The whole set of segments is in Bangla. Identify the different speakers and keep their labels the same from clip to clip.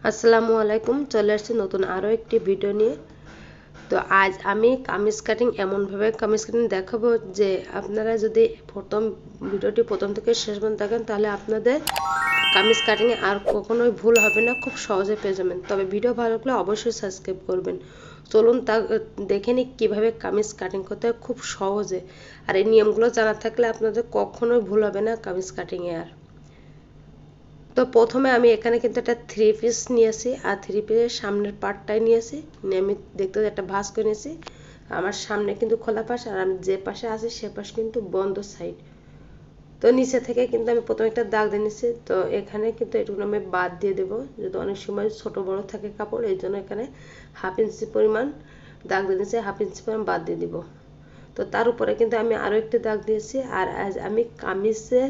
Speaker 1: আসসালামু আলাইকুম। চলে আসছি নতুন আরও একটি ভিডিও নিয়ে। তো আজ আমি কামিজ কাটিং এমনভাবে কামিজ কাটিং দেখাবো যে আপনারা যদি ভিডিওটি প্রথম থেকে শেষ পর্যন্ত দেখেন তাহলে আপনাদের কামিজ কাটিংয়ে আর কখনোই ভুল হবে না, খুব সহজে পেয়ে যাবেন। তবে ভিডিও ভালো লাগলে অবশ্যই সাবস্ক্রাইব করবেন। চলুন দেখে নিই কীভাবে কামিজ কাটিং করতে হয় খুব সহজে। আর এই নিয়মগুলো জানা থাকলে আপনাদের কখনোই ভুল হবে না কামিজ কাটিংয়ে। আর তো প্রথমে আমি এখানে কিন্তু একটা থ্রি পিস নিয়েছি, আর থ্রি পিসের সামনের পার্টটাই নিয়েছি নিয়ে আমি দেখতে একটা ভাঁজ করে নিয়েছি। আমার সামনে কিন্তু খোলা পাশ, আর আমি যে পাশে আছি সে পাশ কিন্তু বন্ধ সাইড। তো নিচে থেকে কিন্তু আমি প্রথমে একটা দাগ দিয়ে নিচ্ছি। তো এখানে কিন্তু এটুকু আমি বাদ দিয়ে দেবো, যেহেতু অনেক সময় ছোট বড় থাকে কাপড়, এই জন্য এখানে হাফ ইঞ্চি পরিমাণ দাগ দিয়ে নিচ্ছি, হাফ ইঞ্চি পরিমাণ বাদ দিয়ে দিব। তো তার উপরে কিন্তু আমি আরও একটি দাগ দিয়েছি। আর আজ আমি কামিজের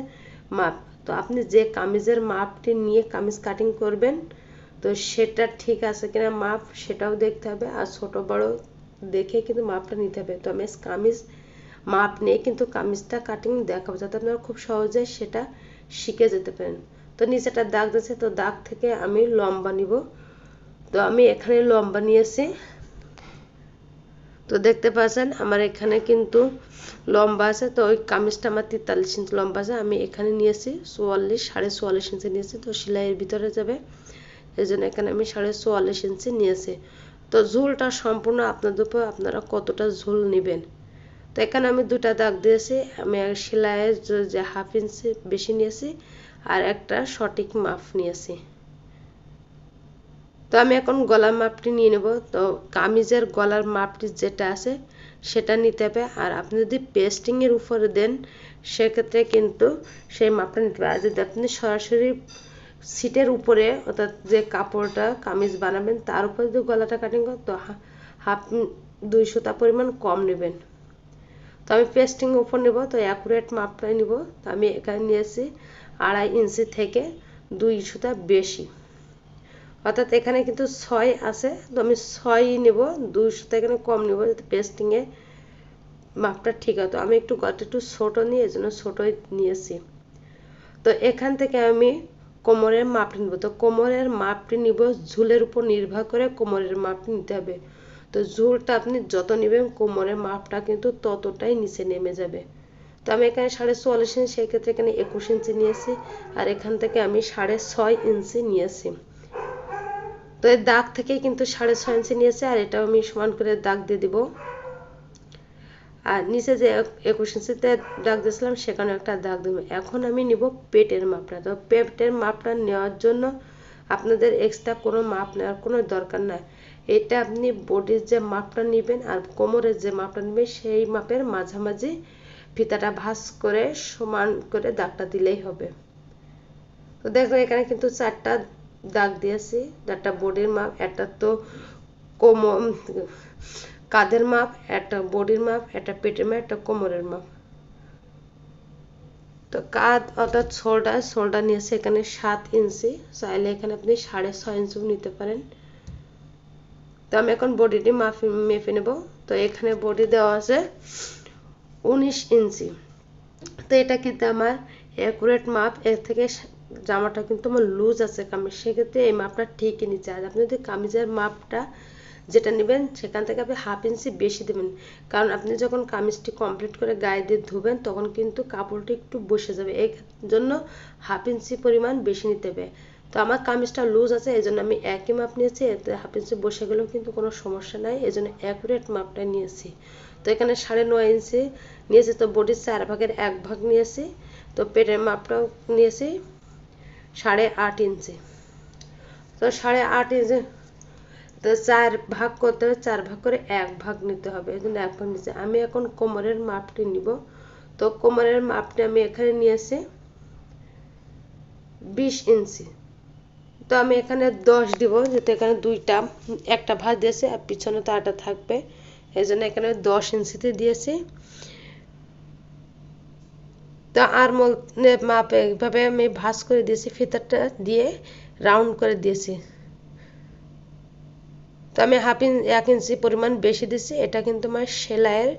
Speaker 1: মাপ, তো আপনি যে কামিজের মাপটি নিয়ে কামিজ কাটিং করবেন তো সেটা ঠিক আছে কিনা মাপ সেটাও দেখতে হবে, আর ছোট বড় দেখে কিন্তু মাপটা নিতে হবে। তো আমি কামিজ মাপ নিয়ে কিন্তু কামিজটা কাটিং দেখাবো যাতে আপনারা খুব সহজে সেটা শিখে যেতে পারেন। তো নিচেটা দাগ দিয়েছে, তো দাগ থেকে আমি লম্বা নিব। তো আমি এখানে লম্বা নিয়েছি, তো দেখতে পাচ্ছেন আমার এখানে কিন্তু লম্বা আছে। তো ওই কামিজটা আমার 43 ইঞ্চি লম্বা আছে, আমি এখানে নিয়েছি 44.5 ইঞ্চি নিয়েছি। তো সেলাইয়ের ভিতরে যাবে এই জন্য এখানে আমি 44.5 ইঞ্চি নিয়েছি। তো ঝুলটা সম্পূর্ণ আপনাদের উপর, আপনারা কতটা ঝুল নেবেন। তো এখানে আমি দুটা দাগ দিয়েছি, আমি সেলাইয়ের যে হাফ ইঞ্চি বেশি নিয়েছি আর একটা সঠিক মাপ নিয়েছি। তো আমি এখন গলার মাপটি নিয়ে নেব। তো কামিজের গলার মাপটি যেটা আছে সেটা নিতে হবে, আর আপনি যদি পেস্টিংয়ের উপরে দেন সেক্ষেত্রে কিন্তু সেই মাপটা নিতে হবে। আর যদি আপনি সরাসরি সিটের উপরে অর্থাৎ যে কাপড়টা কামিজ বানাবেন তার উপরে যদি গলাটা কাটিং করেন তো হাফ 2 সুতা পরিমাণ কম নেবেন। তো আমি পেস্টিং উপর নেব, তো অ্যাকুরেট মাপটাই নিব। তো আমি এখানে নিয়েছি 2.5 ইঞ্চি থেকে 2 সুতা বেশি, অর্থাৎ এখানে কিন্তু 6 আছে, তো আমি 6ই নেব, 2 সুতা এখানে কম নেব যাতে পেস্টিংয়ে মাপটা ঠিক হয়। তো আমি একটু ছোটো নিয়ে এই জন্য ছোটোই নিয়েছি। তো এখান থেকে আমি কোমরের মাপটি নিব। তো কোমরের মাপটি নিব ঝুলের উপর নির্ভর করে কোমরের মাপটি নিতে হবে। তো ঝুলটা আপনি যত নেবেন কোমরের মাপটা কিন্তু ততটাই নিচে নেমে যাবে। তো আমি এখানে 44.5 ইঞ্চি, সেক্ষেত্রে এখানে 21 ইঞ্চি নিয়েছি, আর এখান থেকে আমি 6.5 ইঞ্চি নিয়েছি। তো এই দাগ থেকে কিন্তু 6.5 ইঞ্চি নিয়েছে, আর এটাও আমি সমান করে দাগ দিয়ে দিব। আর নিচে যে 21 ইঞ্চিতে দাগ দিয়েছিলাম সেখানে একটা দাগ দেবো। এখন আমি নিব পেটের মাপটা। তো পেটের মাপটা নেওয়ার জন্য আপনাদের এক্সট্রা কোনো মাপ নেওয়ার কোনো দরকার নাই। এটা আপনি বডির যে মাপটা নেবেন আর কোমরের যে মাপটা নেবেন সেই মাপের মাঝামাঝি ফিতাটা ভাঁজ করে সমান করে দাগটা দিলেই হবে। তো দেখো এখানে কিন্তু 4টা দাগ দিয়েছি, একটা বডির মাপ, একটা তো কাঁধের মাপ, একটা বডির মাপ, একটা পেটের মাপ, একটা কোমরের মাপ। তো কাঁধ অর্থাৎ শোল্ডার নিয়েছে এখানে 7 ইঞ্চি, চাইলে এখানে আপনি 6.5 ইঞ্চিও নিতে পারেন। তো আমি এখন বডিটি মেপে নেব। তো এখানে বডি দেওয়া আছে 19 ইঞ্চি। তো এটা কিন্তু আমার অ্যাকুরেট মাপ, এর থেকে জামাটা কিন্তু আমার লুজ আছে কামিজ, সেক্ষেত্রে এই মাপটা ঠিকই নিচ্ছে। আর আপনি যদি কামিজের মাপটা যেটা নেবেন সেখান থেকে আপনি হাফ ইঞ্চি বেশি দেবেন, কারণ আপনি যখন কামিজটি কমপ্লিট করে গায়ে দিয়ে ধুবেন তখন কিন্তু কাপড়টি একটু বসে যাবে, এই জন্য হাফ ইঞ্চি পরিমাণ বেশি নিতে হবে। তো আমার কামিজটা লুজ আছে এই জন্য আমি একই মাপ নিয়েছি, এতে হাফ ইঞ্চি বসে গেলেও কিন্তু কোনো সমস্যা নাই, এই জন্য অ্যাকুরেট মাপটা নিয়েছি। তো এখানে 9.5 ইঞ্চি নিয়েছি, তো বডির 4 ভাগের 1 ভাগ নিয়েছি। তো পেটের মাপটাও নিয়েছি 8.5 ইঞ্চি। তো 8.5 ইঞ্চি, তো 4 ভাগ করতে হবে, 4 ভাগ করে 1 ভাগ নিতে হবে, এই জন্য 1 ভাগ নিচে। আমি এখন কোমরের মাপটি নিব। তো কোমরের মাপটি আমি এখানে নিয়েছি 20 ইঞ্চি। তো আমি এখানে 10 দিব, যেহেতু এখানে একটা ভাঁজ দিয়েছে আর পিছনে তো আটা থাকবে, এই জন্য এখানে 10 ইঞ্চিতে দিয়েছি। তো আর মাপ এইভাবে আমি ভাঁজ করে দিয়েছি, ফিতাটা দিয়ে রাউন্ড করে দিয়েছি। তো আমি 1 ইঞ্চি পরিমাণ বেশি দিচ্ছি, এটা কিন্তু আমার সেলাইয়ের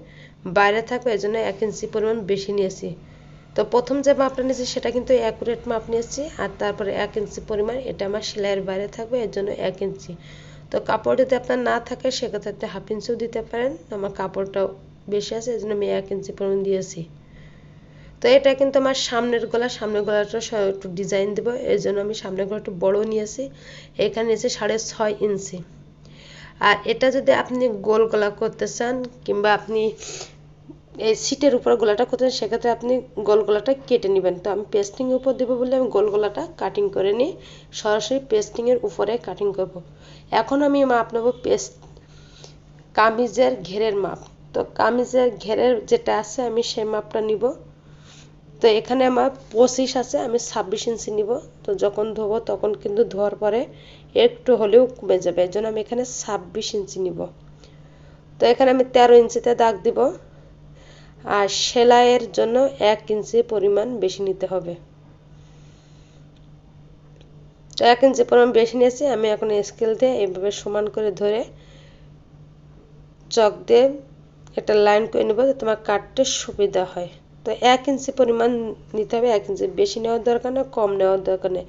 Speaker 1: বাইরে থাকবে এই জন্য 1 ইঞ্চি পরিমাণ বেশি নিয়েছি। তো তো প্রথম যে মাপটা নিয়েছি সেটা কিন্তু অ্যাকুরেট মাপ নিয়েছি, আর তারপরে 1 ইঞ্চি পরিমাণ, এটা আমার সেলাইয়ের বাইরে থাকবে, এর জন্য 1 ইঞ্চি। তো কাপড় যদি আপনার না থাকে সেক্ষেত্রে আপনি 1/2 ইঞ্চিও দিতে পারেন, আমার কাপড়টাও বেশি আছে এই জন্য আমি 1 ইঞ্চি পরিমাণ দিয়েছি। তো এটা কিন্তু আমার সামনের গলা, সামনের গলাটা একটু ডিজাইন দেবো, এই জন্য আমি সামনের গলা একটু বড় নিয়েছি, এখানে নিয়েছি 6.5 ইঞ্চি। আর এটা যদি আপনি গোল গলা করতে চান কিংবা আপনি এই সিটের উপর গলাটা করতে চান সেক্ষেত্রে আপনি গোল গলাটা কেটে নেবেন। তো আমি পেস্টিংয়ের উপর দেবো বলে আমি গোল গলাটা কাটিং করে নিই, সরাসরি পেস্টিংয়ের উপরে কাটিং করব। এখন আমি মাপ নেব কামিজের ঘেরের মাপ। তো কামিজের ঘেরের যেটা আছে আমি সেই মাপটা নিব। তো এখানে আমার 25 আছে, আমি 26 ইঞ্চি নিব। তো যখন ধোবো তখন কিন্তু ধোয়ার পরে একটু হলেও কমে যাবে, এই জন্য আমি এখানে 26 ইঞ্চি নিব। তো এখানে আমি 13 ইঞ্চিতে দাগ দিব, আর সেলাইয়ের জন্য 1 ইঞ্চি পরিমাণ বেশি নিতে হবে। তো 1 ইঞ্চি পরিমাণ বেশি নিয়েছি, আমি এখন স্কেল দিয়ে এইভাবে সমান করে ধরে চক দিয়ে একটা লাইন করে নেব যাতে তোমার কাটতে সুবিধা হয়। তো 1 ইঞ্চি পরিমাণ নিতে হবে, 1 ইঞ্চি বেশি নেওয়ার দরকার নেই, কম নেওয়ার দরকার নেই।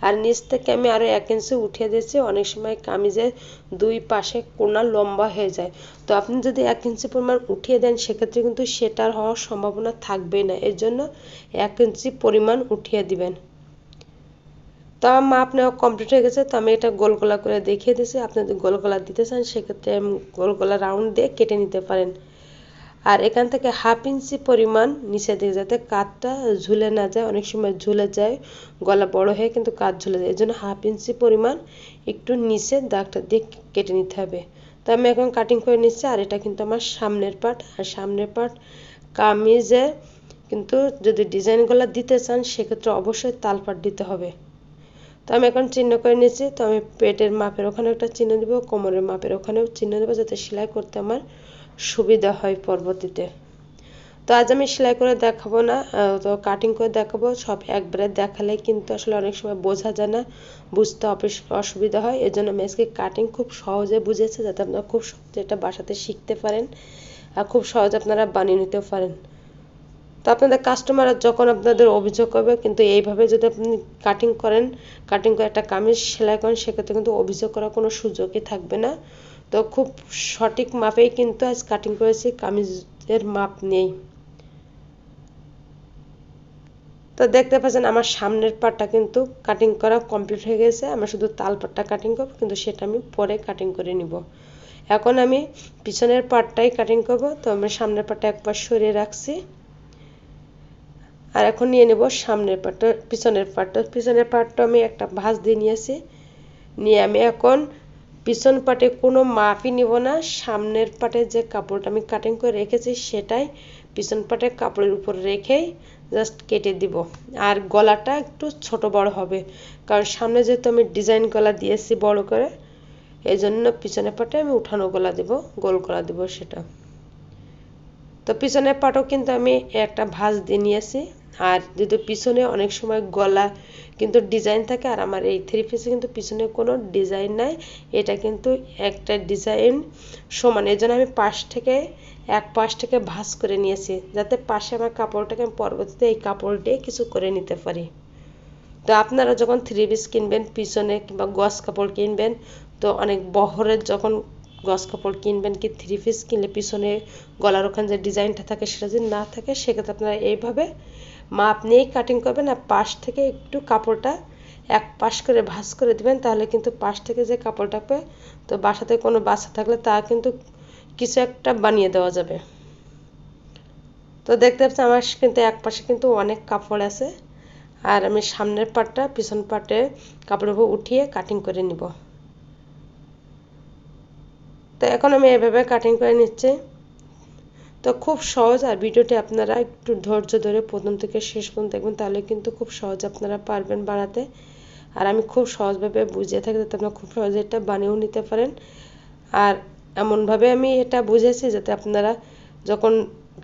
Speaker 1: আর নিচ থেকে আমি আরও 1 ইঞ্চি উঠিয়ে দিয়েছি, অনেক সময় কামিজের দুই পাশে কোনা লম্বা হয়ে যায়। তো আপনি যদি 1 ইঞ্চি পরিমাণ উঠিয়ে দেন সেক্ষেত্রে কিন্তু সেটার হওয়ার সম্ভাবনা থাকবেই না, এর জন্য 1 ইঞ্চি পরিমাণ উঠিয়ে দিবেন। তো আমার মাপ নেওয়া কমপ্লিট হয়ে গেছে। তো আমি এটা গোল গলা করে দেখিয়ে দিয়েছি, আপনি যদি গোল গলা দিতে চান সেক্ষেত্রে গোল গলা রাউন্ড দিয়ে কেটে নিতে পারেন। আর এখান থেকে 1/2 ইঞ্চি পরিমাণ নিচে দিকে যাতে কাঁধটা ঝুলে না যায়, অনেক সময় ঝুলে যায়, গলা বড় হয়ে কিন্তু কাঁধ ঝুলে যায়, এই জন্য 1/2 ইঞ্চি পরিমাণ একটু নিচে দাগটা দিয়ে কেটে নিতে হবে। তো আমি এখন কাটিং করে নিচ্ছি। আর এটা কিন্তু আমার সামনের পার্ট, আর সামনের পার্ট কামিজে কিন্তু যদি ডিজাইন গলা দিতে চান সেক্ষেত্রে অবশ্যই তালপাট দিতে হবে। তো আমি এখন চিহ্ন করে নিচ্ছি। তো আমি পেটের মাপের ওখানে একটা চিহ্ন দিব, কোমরের মাপের ওখানেও চিহ্ন দেবো যাতে সেলাই করতে আমার সুবিধা হয় পরবর্তীতে। তো আজ আমি সেলাই করে দেখাবো না, তো কাটিং করে দেখাবো। সব একবারে দেখালে কিন্তু আসলে অনেক সময় বোঝা যায় না, বুঝতে অসুবিধা হয়, এর জন্য আমি আজকে কাটিং খুব সহজে বুঝেছি যাতে আপনারা খুব সহজে এটা বাসাতে শিখতে পারেন আর খুব সহজে আপনারা বানিয়ে নিতে পারেন। তো আপনাদের কাস্টমার যখন আপনাদের অভিযোগ করবে কিন্তু এইভাবে যদি আপনি কাটিং করেন, কাটিং করে একটা কামিজ সেলাই করেন সেক্ষেত্রে কিন্তু অভিযোগ করার কোনো সুযোগই থাকবে না। তো খুব সঠিক মাপেই কিন্তু আজ কাটিং করেছি, কামিজের মাপ নেই। তো দেখতে পাচ্ছেন আমার সামনের পাটটা কিন্তু কাটিং করা কমপ্লিট হয়ে গেছে, আমরা শুধু তাল পাটটা কাটিং করব, কিন্তু সেটা আমি পরে কাটিং করে নিব। এখন আমি পিছনের পাটটাই কাটিং করব। তো আমি সামনের পাটটা একবার সরিয়ে রাখছি, আর এখন নিয়ে নেব সামনের পাটটা, পিছনের পাটটা আমি একটা ভাঁজ দিয়ে নিয়েছি, নিয়ে আমি এখন পিছন পাটে কোনো মাপই নিব না, সামনের পাটে যে কাপড়টা আমি কাটিং করে রেখেছি সেটাই পিছন পাটের কাপড়ের উপর রেখেই জাস্ট কেটে দিব। আর গলাটা একটু ছোট বড় হবে, কারণ সামনে যেহেতু আমি ডিজাইন গলা দিয়েছি বড় করে, এই জন্য পিছনের পাটে আমি উঠানো গলা দেব, গোল গলা দেব সেটা। তো পিছনের পাটও কিন্তু আমি একটা ভাঁজ দিয়ে নিয়েছি। আর যদি পিছনে অনেক সময় গলা কিন্তু ডিজাইন থাকে, আর আমার এই থ্রি পিসে কিন্তু পিছনে কোনো ডিজাইন নাই, এটা কিন্তু একটা ডিজাইন সমান, এই জন্য আমি এক পাশ থেকে ভাঁজ করে নিয়েছি যাতে পাশে আমার কাপড়টাকে আমি পরবর্তীতে এই কাপড় দিয়ে কিছু করে নিতে পারি। তো আপনারা যখন থ্রি পিস কিনবেন পিছনে কিংবা গজ কাপড় কিনবেন, তো অনেক বহরের যখন গজ কাপড় কিনবেন কি থ্রি পিস কিনলে পিছনে গলার ওখানে যে ডিজাইনটা থাকে সেটা যদি না থাকে সেক্ষেত্রে আপনারা এইভাবে মাপ নিয়েই কাটিং করবেন, আর পাশ থেকে একটু কাপড়টা এক পাশ করে ভাঁজ করে দিবেন, তাহলে কিন্তু পাশ থেকে যে কাপড়টা পাবে, তো বাসাতে কোনো বাচ্চা থাকলে তা কিন্তু কিছু একটা বানিয়ে দেওয়া যাবে। তো দেখতে পাচ্ছেন আমার কিন্তু এক পাশে কিন্তু অনেক কাপড় আছে, আর আমি সামনের পাটটা পিছন পাটে কাপড়ের উপর উঠিয়ে কাটিং করে নিব। তো এখন আমি এভাবে কাটিং করে নিচ্ছি। তো খুব সহজ, আর ভিডিওটি আপনারা একটু ধৈর্য ধরে প্রথম থেকে শেষ পর্যন্ত দেখবেন, তাহলে কিন্তু খুব সহজ আপনারা পারবেন বানাতে। আর আমি খুব সহজভাবে বুঝিয়ে থাকি যাতে আপনারা খুব সহজে এটা বানিয়েও নিতে পারেন। আর এমনভাবে আমি এটা বুঝেছি যাতে আপনারা যখন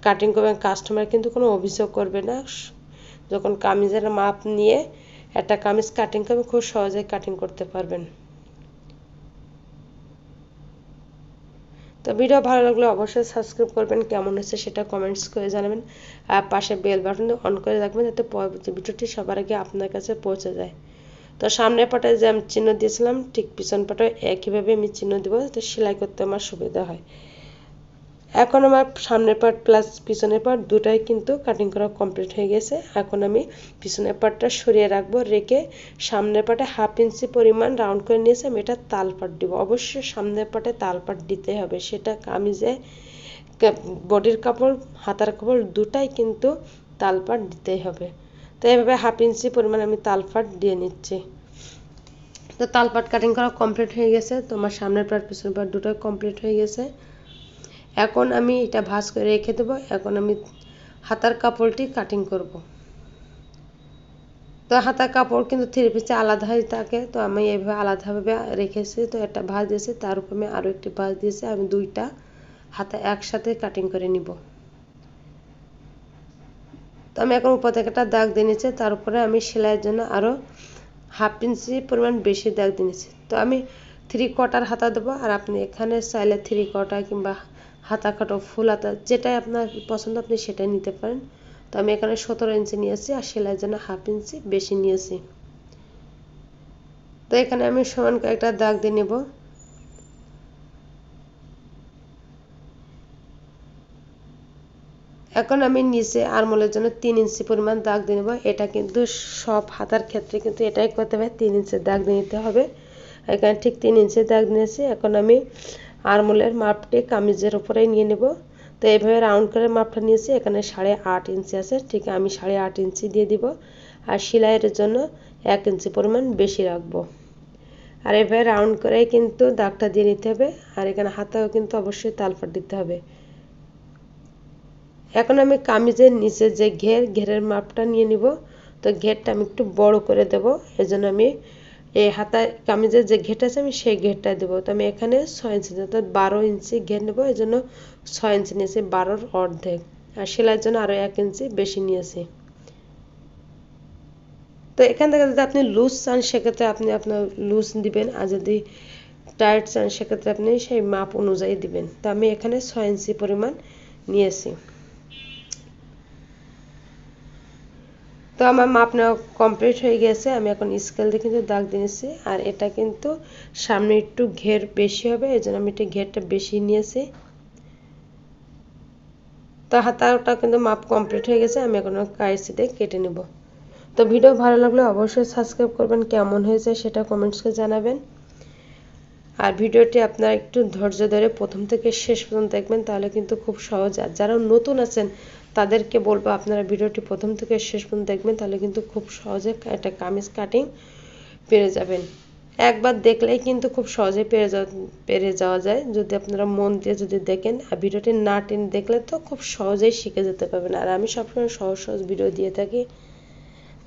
Speaker 1: কাটিং করবেন কাস্টমার কিন্তু কোনো অভিযোগ করবে না, যখন কামিজের মাপ নিয়ে একটা কামিজ কাটিং করবেন খুব সহজে কাটিং করতে পারবেন। তো ভিডিও ভালো লাগলে অবশ্যই সাবস্ক্রাইব করবেন, কেমন হয়েছে সেটা কমেন্টস করে জানাবেন, আর পাশে বেল বাটনটা অন করে রাখবেন যাতে পরবর্তী ভিডিওটি সবার আগে আপনার কাছে পৌঁছে যায়। তো সামনের পাটে যে আমি চিহ্ন দিয়েছিলাম ঠিক পিছন পাটে একইভাবে আমি চিহ্ন দেবো যাতে সেলাই করতে আমার সুবিধা হয়। এখন আমার সামনের পার্ট প্লাস পিছনের পার্ট দুটাই কিন্তু কাটিং করা কমপ্লিট হয়ে গেছে। এখন আমি পিছনের পার্টটা সরিয়ে রাখবো, রেখে সামনের পার্টে 1/2 ইঞ্চি পরিমাণ রাউন্ড করে নিয়েছি আমি এটা তাল পাট দিব। অবশ্যই সামনের পার্টে তাল পাট দিতে হবে, সেটা কামিজে বডির কাপড় হাতার কাপড় দুটাই কিন্তু তাল পাট দিতেই হবে। তো এইভাবে 1/2 ইঞ্চি পরিমাণ আমি তাল পাট দিয়ে নিচ্ছি। তো তাল পাট কাটিং করা কমপ্লিট হয়ে গেছে, তোমার সামনের পার্ট পিছনের পার্ট দুটোই কমপ্লিট হয়ে গেছে। এখন আমি এটা ভাঁজ করে রেখে দেবো। এখন আমি হাতার কাপড়টি কাটিং করব। তো হাতার কাপড় কিন্তু 3 পিসে আলাদাই থাকে, তো আমি এইভাবে আলাদাভাবে রেখেছি। তো একটা ভাঁজ দিয়েছি, তার উপর আমি আরও একটি ভাঁজ দিয়েছি, আমি দুইটা হাতা একসাথে কাটিং করে নিব। তো আমি এখন উপর থেকে একটা দাগ দিয়ে নিচ্ছি, তার উপরে আমি সেলাইয়ের জন্য আরও 1/2 ইঞ্চি পরিমাণ বেশি দাগ দিয়ে নিচ্ছি। তো আমি 3/4 হাতা দেবো, আর আপনি এখানে চাইলে 3/4 কিংবা হাতা কাটো ফুল হাতা যেটাই আপনার পছন্দ আপনি সেটাই নিতে পারেন। তো আমি এখানে 17 ইঞ্চি নিয়েছি, আর সেলাইয়ের জন্য 1/2 ইঞ্চি বেশি নিয়েছি। তো এখানে আমি সমান কয়েকটা দাগ দিয়ে নেব। এখন আমি নিচে আরমোলের জন্য 3 ইঞ্চি পরিমাণ দাগ দিয়ে নেব। এটা কিন্তু সব হাতার ক্ষেত্রে কিন্তু এটাই করতে হবে, 3 ইঞ্চি দাগ দিয়ে নিতে হবে। এখানে ঠিক 3 ইঞ্চি দাগ নিয়েছি। এখন আমি আরমোলের মাপটি কামিজের উপরেই নিয়ে নেব। তো এইভাবে রাউন্ড করে মাপটা নিয়েছি, এখানে 8.5 ইঞ্চি আছে, ঠিক আমি 8.5 ইঞ্চি দিয়ে দিব। আর সেলাইয়ের জন্য 1 ইঞ্চি পরিমাণ বেশি রাখবো। আর এভাবে রাউন্ড করে কিন্তু দাগটা দিয়ে নিতে হবে। আর এখানে হাতাও কিন্তু অবশ্যই তালপাট দিতে হবে। এখন আমি কামিজের নিচে যে ঘেরের মাপটা নিয়ে নিব। তো ঘেরটা আমি একটু বড় করে দেব, এজন্য আমি এই হাতায় কামিজের যে ঘেরটা আছে আমি সেই ঘেরটা দেবো। তো আমি এখানে 6 ইঞ্চি অর্থাৎ 12 ইঞ্চি ঘের নেব, এজন্য 6 ইঞ্চি নিয়েছি, 12-র অর্ধেক। আর সেলাইয়ের জন্য আরও 1 ইঞ্চি বেশি নিয়েছি। তো এখান থেকে যদি আপনি লুজ চান সেক্ষেত্রে আপনি আপনার লুজ দিবেন, আর যদি টাইট চান সেক্ষেত্রে আপনি সেই মাপ অনুযায়ী দিবেন। তো আমি এখানে 6 ইঞ্চি পরিমাণ নিয়েছি। তো আমার মাপ নেওয়া কমপ্লিট হয়ে গেছে। আমি এখন স্কেল দিয়ে কিন্তু দাগ দিয়েছি, আর এটা কিন্তু সামনে একটু ঘের বেশি হবে, এই জন্য আমি একটু ঘেরটা বেশি নিয়েছি। তো হাতাটা কিন্তু মাপ কমপ্লিট হয়ে গেছে, আমি এখন কাঁচি দিয়ে কেটে নেব। তো ভিডিও ভালো লাগলে অবশ্যই সাবস্ক্রাইব করবেন, কেমন হয়েছে সেটা কমেন্টসে জানাবেন। আর ভিডিওটি আপনারা একটু ধৈর্য ধরে প্রথম থেকে শেষ পর্যন্ত দেখবেন, তাহলে কিন্তু খুব সহজ। আর যারা নতুন আছেন তাদেরকে বলবো আপনারা ভিডিওটি প্রথম থেকে শেষ পর্যন্ত দেখবেন, তাহলে কিন্তু খুব সহজে একটা কামিজ কাটিং পেরে যাবেন। একবার দেখলেই কিন্তু খুব সহজে পেরে যাওয়া যায়, যদি আপনারা মন দিয়ে যদি দেখেন। আর ভিডিওটি না টেনে দেখলে তো খুব সহজেই শিখে যেতে পারবেন। আর আমি সবসময় সহজ সহজ ভিডিও দিয়ে থাকি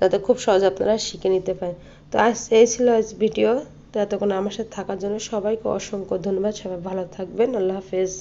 Speaker 1: যাতে খুব সহজে আপনারা শিখে নিতে পারেন। তো আজ এই ছিল আজ ভিডিও। তো এতক্ষণ আমার সাথে থাকার জন্য সবাইকে অসংখ্য ধন্যবাদ। সবাই ভালো থাকবেন। আল্লাহ হাফেজ।